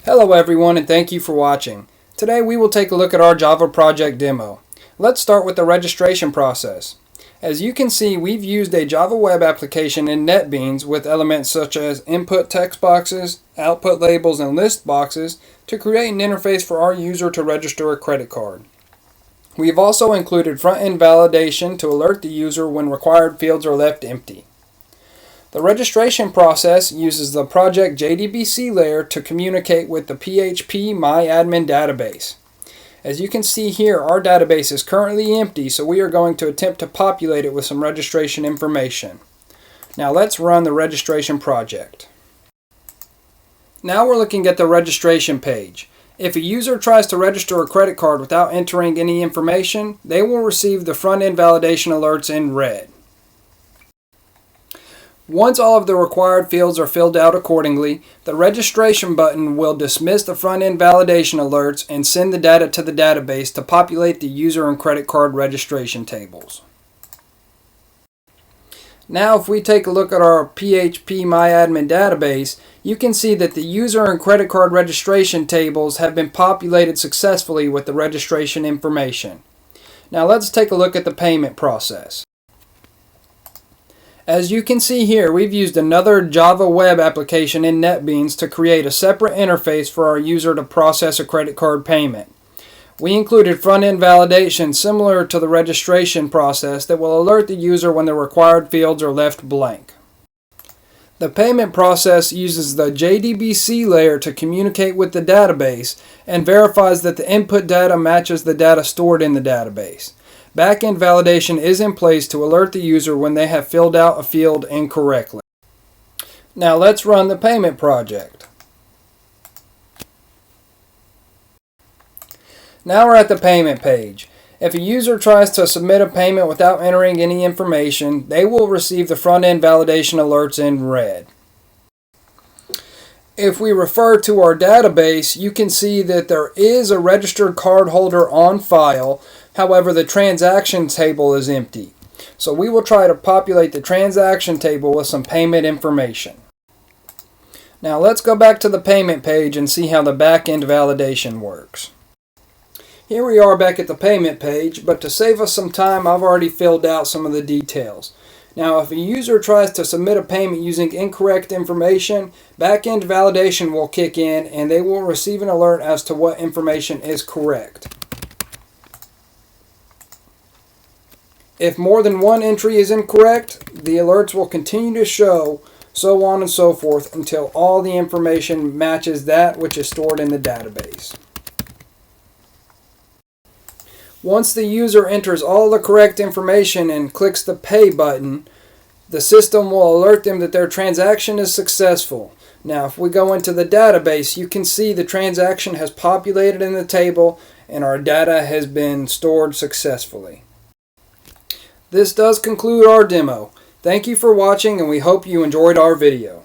Hello everyone, and thank you for watching. Today we will take a look at our Java project demo. Let's start with the registration process. As you can see, we've used a Java web application in NetBeans with elements such as input text boxes, output labels, and list boxes to create an interface for our user to register a credit card. We've also included front-end validation to alert the user when required fields are left empty. The registration process uses the project JDBC layer to communicate with the PHP MyAdmin database. As you can see here, our database is currently empty, so we are going to attempt to populate it with some registration information. Now let's run the registration project. Now we're looking at the registration page. If a user tries to register a credit card without entering any information, they will receive the front-end validation alerts in red. Once all of the required fields are filled out accordingly, the registration button will dismiss the front-end validation alerts and send the data to the database to populate the user and credit card registration tables. Now if we take a look at our PHP MyAdmin database, you can see that the user and credit card registration tables have been populated successfully with the registration information. Now let's take a look at the payment process. As you can see here, we've used another Java web application in NetBeans to create a separate interface for our user to process a credit card payment. We included front-end validation similar to the registration process that will alert the user when the required fields are left blank. The payment process uses the JDBC layer to communicate with the database and verifies that the input data matches the data stored in the database. Back-end validation is in place to alert the user when they have filled out a field incorrectly. Now let's run the payment project. Now we're at the payment page. If a user tries to submit a payment without entering any information, they will receive the front-end validation alerts in red. If we refer to our database, you can see that there is a registered cardholder on file. However, the transaction table is empty. So we will try to populate the transaction table with some payment information. Now let's go back to the payment page and see how the back-end validation works. Here we are back at the payment page, but to save us some time, I've already filled out some of the details. Now if a user tries to submit a payment using incorrect information, back-end validation will kick in and they will receive an alert as to what information is correct. If more than one entry is incorrect, the alerts will continue to show, so on and so forth, until all the information matches that which is stored in the database. Once the user enters all the correct information and clicks the Pay button, the system will alert them that their transaction is successful. Now if we go into the database, you can see the transaction has populated in the table and our data has been stored successfully. This does conclude our demo. Thank you for watching and we hope you enjoyed our video.